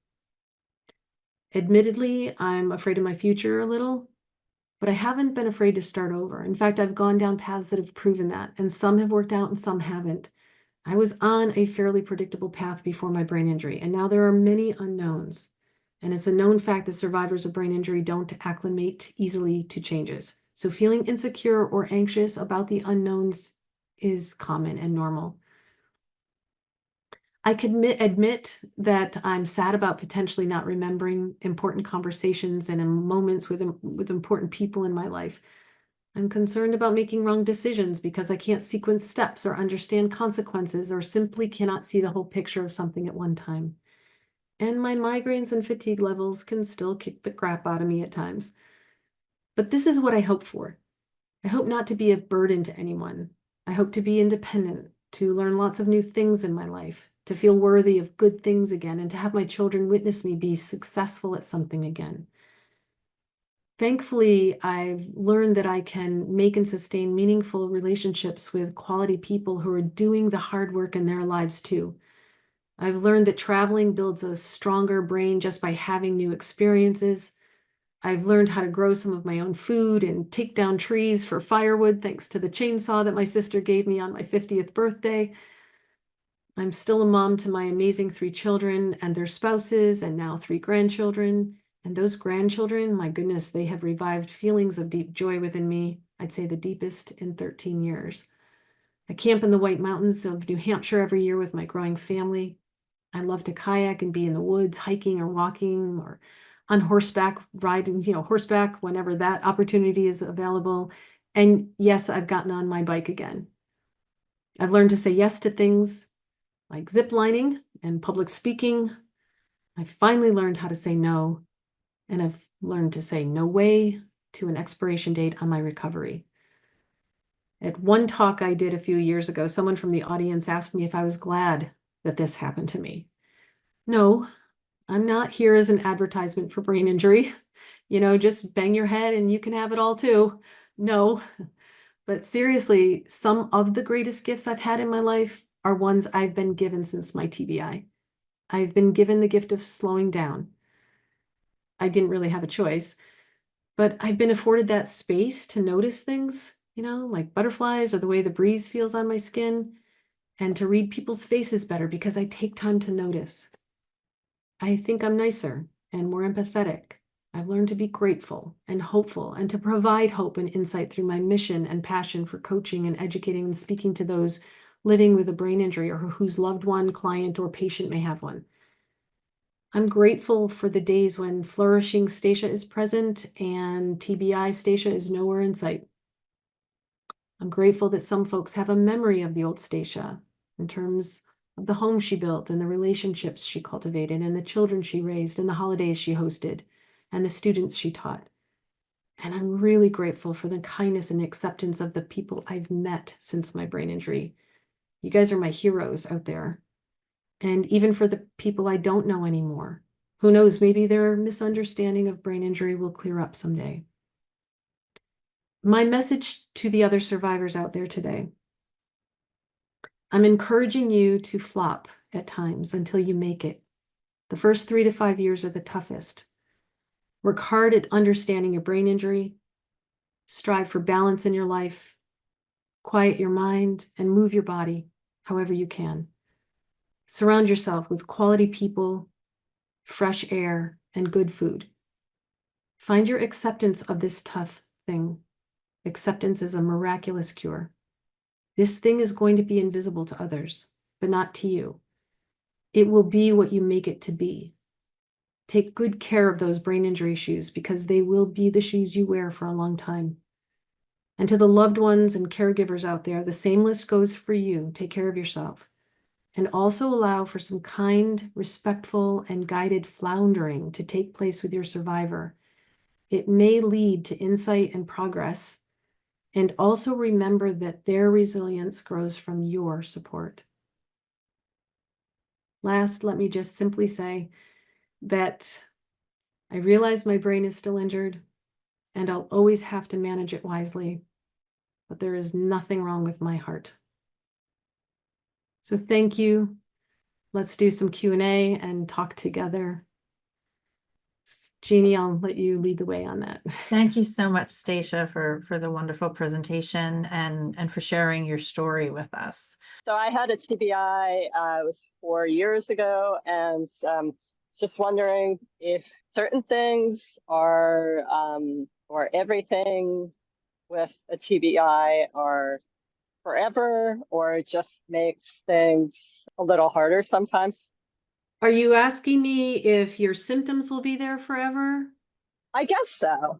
[SPEAKER 3] Admittedly, I'm afraid of my future a little, but I haven't been afraid to start over. In fact, I've gone down paths that have proven that, and some have worked out and some haven't. I was on a fairly predictable path before my brain injury, and now there are many unknowns. And it's a known fact that survivors of brain injury don't acclimate easily to changes. So feeling insecure or anxious about the unknowns is common and normal. I can admit that I'm sad about potentially not remembering important conversations and in moments with important people in my life. I'm concerned about making wrong decisions because I can't sequence steps or understand consequences or simply cannot see the whole picture of something at one time. And my migraines and fatigue levels can still kick the crap out of me at times. But this is what I hope for. I hope not to be a burden to anyone. I hope to be independent, to learn lots of new things in my life, to feel worthy of good things again, and to have my children witness me be successful at something again. Thankfully, I've learned that I can make and sustain meaningful relationships with quality people who are doing the hard work in their lives too. I've learned that traveling builds a stronger brain just by having new experiences. I've learned how to grow some of my own food and take down trees for firewood thanks to the chainsaw that my sister gave me on my 50th birthday. I'm still a mom to my amazing 3 children and their spouses, and now 3 grandchildren. And those grandchildren, my goodness, they have revived feelings of deep joy within me. I'd say the deepest in 13 years. I camp in the White Mountains of New Hampshire every year with my growing family. I love to kayak and be in the woods, hiking or walking or on horseback, riding, horseback whenever that opportunity is available. And yes, I've gotten on my bike again. I've learned to say yes to things like zip lining and public speaking. I finally learned how to say no, and I've learned to say no way to an expiration date on my recovery. At one talk I did a few years ago, someone from the audience asked me if I was glad that this happened to me. No, I'm not here as an advertisement for brain injury. Just bang your head and you can have it all too. No, but seriously, some of the greatest gifts I've had in my life are ones I've been given since my TBI. I've been given the gift of slowing down. I didn't really have a choice, but I've been afforded that space to notice things, like butterflies or the way the breeze feels on my skin, and to read people's faces better because I take time to notice. I think I'm nicer and more empathetic. I've learned to be grateful and hopeful and to provide hope and insight through my mission and passion for coaching and educating and speaking to those living with a brain injury or whose loved one, client, or patient may have one. I'm grateful for the days when flourishing Stacia is present and TBI Stacia is nowhere in sight. I'm grateful that some folks have a memory of the old Stacia in terms of the home she built and the relationships she cultivated and the children she raised and the holidays she hosted and the students she taught. And I'm really grateful for the kindness and acceptance of the people I've met since my brain injury. You guys are my heroes out there. And even for the people I don't know anymore. Who knows, maybe their misunderstanding of brain injury will clear up someday. My message to the other survivors out there today: I'm encouraging you to flop at times until you make it. The first 3 to 5 years are the toughest. Work hard at understanding your brain injury. Strive for balance in your life. Quiet your mind and move your body however you can. Surround yourself with quality people, fresh air, and good food. Find your acceptance of this tough thing. Acceptance is a miraculous cure. This thing is going to be invisible to others, but not to you. It will be what you make it to be. Take good care of those brain injury shoes because they will be the shoes you wear for a long time. And to the loved ones and caregivers out there, the same list goes for you. Take care of yourself. And also allow for some kind, respectful, and guided floundering to take place with your survivor. It may lead to insight and progress. And also remember that their resilience grows from your support. Last, let me just simply say that I realize my brain is still injured and I'll always have to manage it wisely, but there is nothing wrong with my heart. So thank you. Let's do some Q&A and talk together. Jeannie, I'll let you lead the way on that.
[SPEAKER 2] Thank you so much, Stacia, for the wonderful presentation and for sharing your story with us.
[SPEAKER 4] So I had a TBI, it was 4 years ago, and just wondering if certain things are, or everything with a TBI are forever, or it just makes things a little harder sometimes.
[SPEAKER 3] Are you asking me if your symptoms will be there forever?
[SPEAKER 4] I guess so.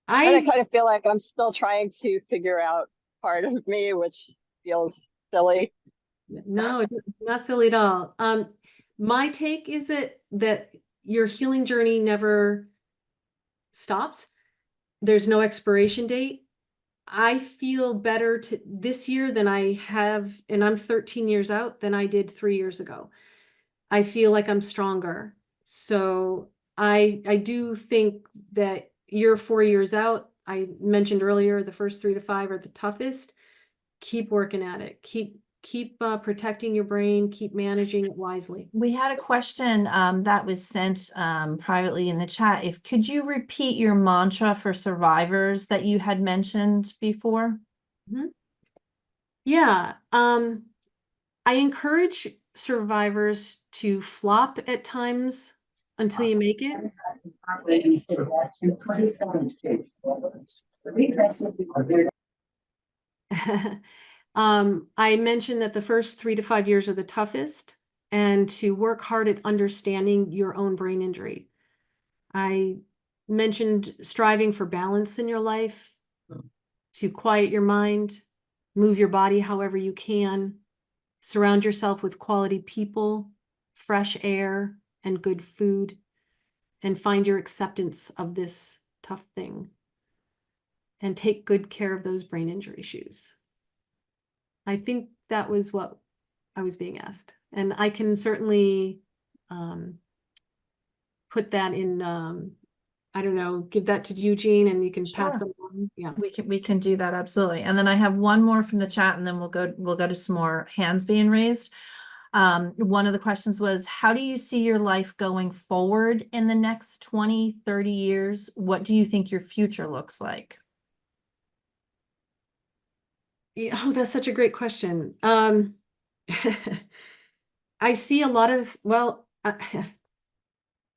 [SPEAKER 4] And I kind of feel like I'm still trying to figure out part of me, which feels silly.
[SPEAKER 3] No, it's not silly at all. My take is that your healing journey never stops. There's no expiration date. I feel better this year than I have, and I'm 13 years out, than I did 3 years ago. I feel like I'm stronger. So I do think that you're 4 years out. I mentioned earlier, the first 3 to 5 are the toughest. Keep working at it. Keep protecting your brain. Keep managing it wisely.
[SPEAKER 2] We had a question that was sent privately in the chat. Could you repeat your mantra for survivors that you had mentioned before?
[SPEAKER 3] Mm-hmm. Yeah. I encourage survivors to flop at times until you make it. I mentioned that the first 3 to 5 years are the toughest, and to work hard at understanding your own brain injury. I mentioned striving for balance in your life, to quiet your mind, move your body however you can, surround yourself with quality people, fresh air, and good food, and find your acceptance of this tough thing. And take good care of those brain injury shoes. I think that was what I was being asked. And I can certainly put that in, I don't know, give that to Eugene and you can pass
[SPEAKER 2] Sure.
[SPEAKER 3] it on. Yeah.
[SPEAKER 2] We can do that, absolutely. And then I have one more from the chat, and then we'll go to some more hands being raised. One of the questions was, how do you see your life going forward in the next 20, 30 years? What do you think your future looks like?
[SPEAKER 3] Yeah, oh, that's such a great question. I see a lot of, well,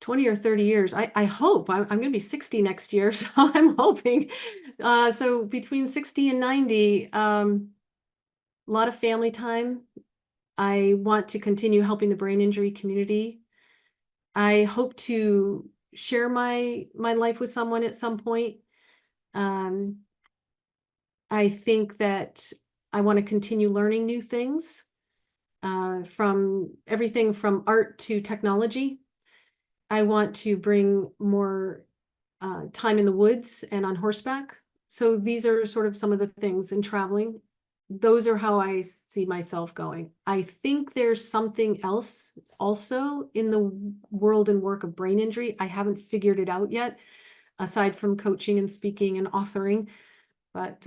[SPEAKER 3] 20 or 30 years. I hope I'm going to be 60 next year. So I'm hoping, so between 60 and 90, a lot of family time. I want to continue helping the brain injury community. I hope to share my life with someone at some point. I think that I want to continue learning new things, from everything from art to technology. I want to bring more time in the woods and on horseback. So these are sort of some of the things in traveling. Those are how I see myself going. I think there's something else also in the world and work of brain injury. I haven't figured it out yet, aside from coaching and speaking and authoring. But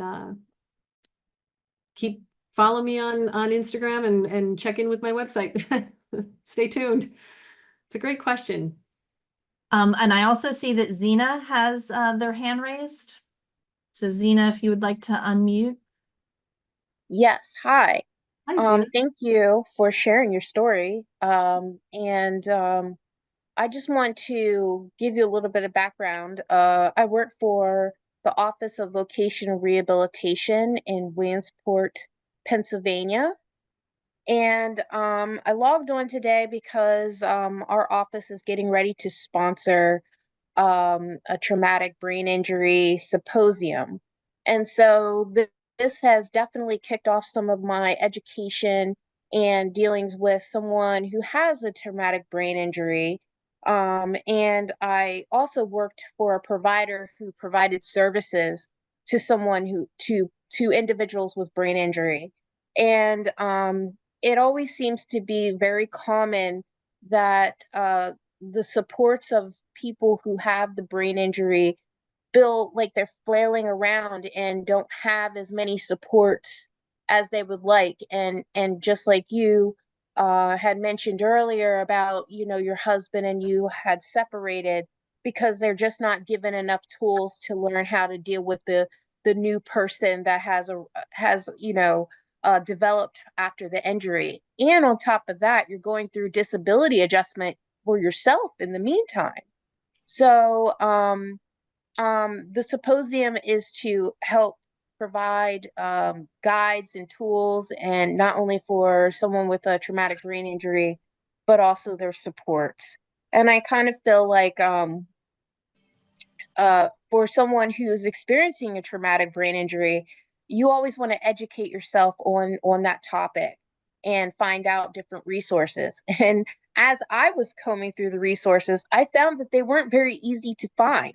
[SPEAKER 3] follow me on Instagram and check in with my website. Stay tuned. It's a great question.
[SPEAKER 2] And I also see that Zena has their hand raised. So Zena, if you would like to unmute.
[SPEAKER 5] Yes, hi.
[SPEAKER 3] Hi, Zena.
[SPEAKER 5] Thank you for sharing your story. I just want to give you a little bit of background. I work for the Office of Vocational Rehabilitation in Williamsport, Pennsylvania. And I logged on today because our office is getting ready to sponsor a traumatic brain injury symposium. And so this has definitely kicked off some of my education and dealings with someone who has a traumatic brain injury. And I also worked for a provider who provided services to someone to individuals with brain injury. And it always seems to be very common that the supports of people who have the brain injury feel like they're flailing around and don't have as many supports as they would like. And just like you had mentioned earlier about, you know, your husband and you had separated because they're just not given enough tools to learn how to deal with the new person that has developed after the injury. And on top of that, you're going through disability adjustment for yourself in the meantime. So the symposium is to help provide guides and tools, and not only for someone with a traumatic brain injury, but also their supports. And I kind of feel like for someone who's experiencing a traumatic brain injury, you always want to educate yourself on that topic and find out different resources. And as I was combing through the resources, I found that they weren't very easy to find.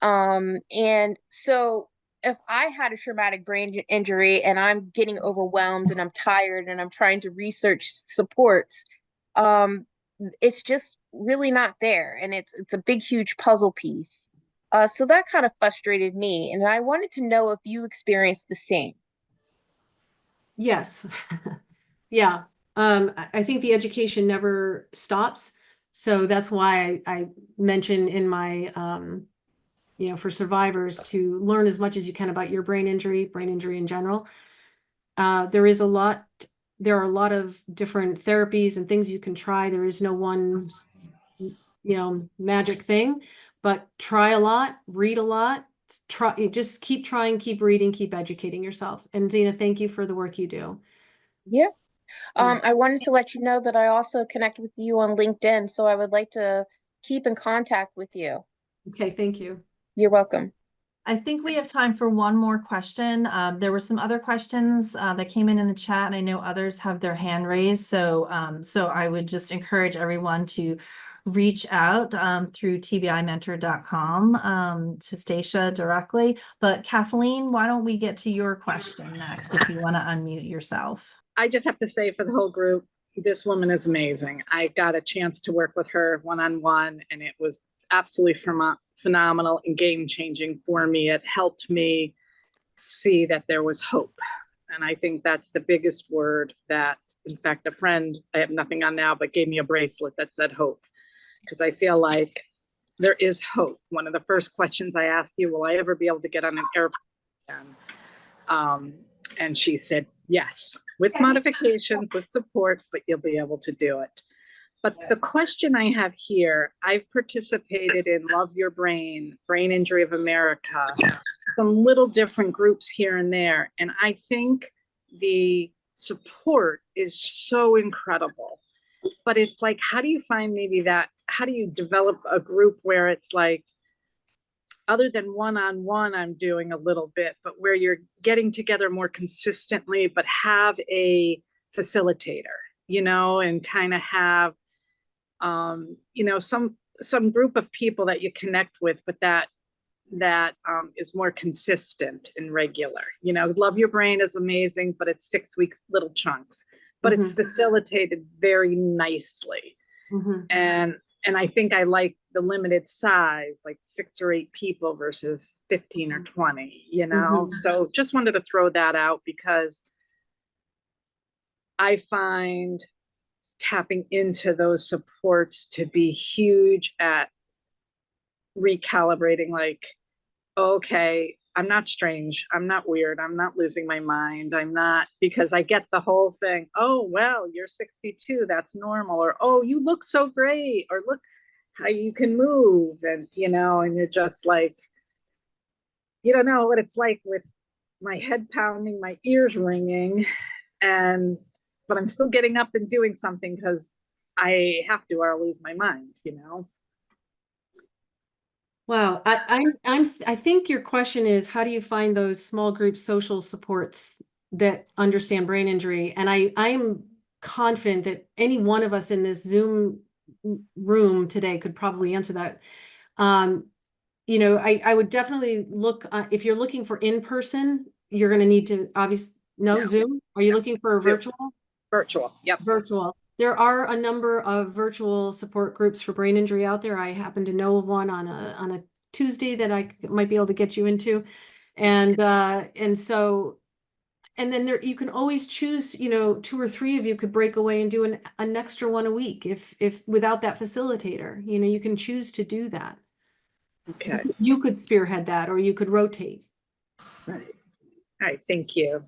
[SPEAKER 5] And so if I had a traumatic brain injury and I'm getting overwhelmed and I'm tired and I'm trying to research supports, it's just really not there. And it's a big, huge puzzle piece. So that kind of frustrated me. And I wanted to know if you experienced the same.
[SPEAKER 3] Yes. Yeah. I think the education never stops. So that's why I mentioned in my, for survivors to learn as much as you can about your brain injury in general. There are a lot of different therapies and things you can try. There is no one, magic thing, but try a lot, read a lot, just keep trying, keep reading, keep educating yourself. And Zena, thank you for the work you do.
[SPEAKER 5] Yeah, I wanted to let you know that I also connect with you on LinkedIn, so I would like to keep in contact with you.
[SPEAKER 3] Okay, thank you.
[SPEAKER 5] You're welcome.
[SPEAKER 2] I think we have time for one more question. There were some other questions that came in the chat, and I know others have their hand raised. So I would just encourage everyone to reach out through tbimentor.com to Stacia directly. But Kathleen, why don't we get to your question next if you want to unmute yourself?
[SPEAKER 6] I just have to say for the whole group, this woman is amazing. I got a chance to work with her one-on-one, and it was absolutely phenomenal and game-changing for me. It helped me see that there was hope. And I think that's the biggest word that, in fact, a friend, I have nothing on now, but gave me a bracelet that said hope. Because I feel like there is hope. One of the first questions I asked you, will I ever be able to get on an airplane again? And she said, yes, with modifications, with support, but you'll be able to do it. But the question I have here, I've participated in Love Your Brain, Brain Injury of America, some little different groups here and there. And I think the support is so incredible. But it's like, how do you find maybe that, how do you develop a group where it's like, other than one-on-one, I'm doing a little bit, but where you're getting together more consistently, but have a facilitator, you know, and kind of have, you know, some group of people that you connect with, but that is more consistent and regular. You know, Love Your Brain is amazing, but it's 6 weeks, little chunks, but it's facilitated very nicely. And I think I like the limited size, like 6 or 8 people versus 15 or 20, you know? So just wanted to throw that out because I find tapping into those supports to be huge at recalibrating, like, okay, I'm not strange, I'm not weird, I'm not losing my mind, I'm not, because I get the whole thing, oh, well, you're 62, that's normal, or, oh, you look so great, or look how you can move, and, you know, and you're just like, you don't know what it's like with my head pounding, my ears ringing, but I'm still getting up and doing something because I have to, or I'll lose my mind, you know?
[SPEAKER 3] Wow, I think your question is, how do you find those small group social supports that understand brain injury? And I'm confident that any one of us in this Zoom room today could probably answer that. You know, I would definitely look, if you're looking for in-person, you're going to need to obviously, Zoom? Are you looking for a virtual?
[SPEAKER 6] Virtual, yep.
[SPEAKER 3] Virtual. There are a number of virtual support groups for brain injury out there. I happen to know of one on a Tuesday that I might be able to get you into. And so, and then there, you can always choose, you know, 2 or 3 of you could break away and do an extra one a week if without that facilitator, you know, you can choose to do that.
[SPEAKER 6] Okay.
[SPEAKER 3] You could spearhead that, or you could rotate.
[SPEAKER 6] Right. All right, thank you.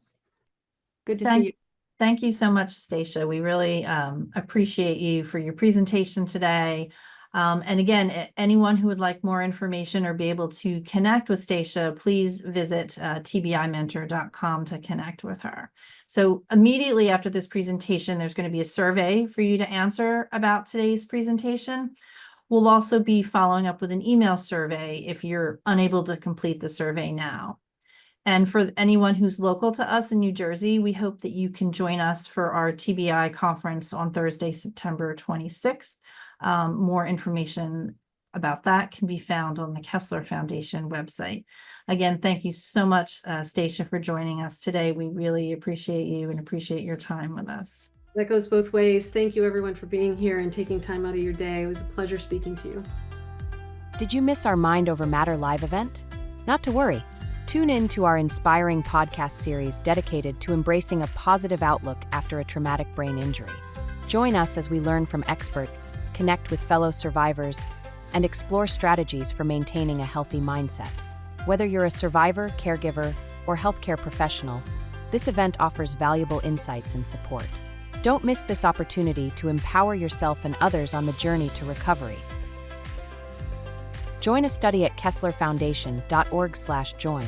[SPEAKER 3] Good to see you.
[SPEAKER 2] Thank you so much, Stacia. We really appreciate you for your presentation today. And again, anyone who would like more information or be able to connect with Stacia, please visit tbimentor.com to connect with her. So immediately after this presentation, there's going to be a survey for you to answer about today's presentation. We'll also be following up with an email survey if you're unable to complete the survey now. And for anyone who's local to us in New Jersey, we hope that you can join us for our TBI conference on Thursday, September 26th. More information about that can be found on the Kessler Foundation website. Again, thank you so much, Stacia, for joining us today. We really appreciate you and appreciate your time with us.
[SPEAKER 3] That goes both ways. Thank you, everyone, for being here and taking time out of your day. It was a pleasure speaking to you.
[SPEAKER 1] Did you miss our Mind Over Matter live event? Not to worry. Tune in to our inspiring podcast series dedicated to embracing a positive outlook after a traumatic brain injury. Join us as we learn from experts, connect with fellow survivors, and explore strategies for maintaining a healthy mindset. Whether you're a survivor, caregiver, or healthcare professional, this event offers valuable insights and support. Don't miss this opportunity to empower yourself and others on the journey to recovery. Join a study at kesslerfoundation.org/join.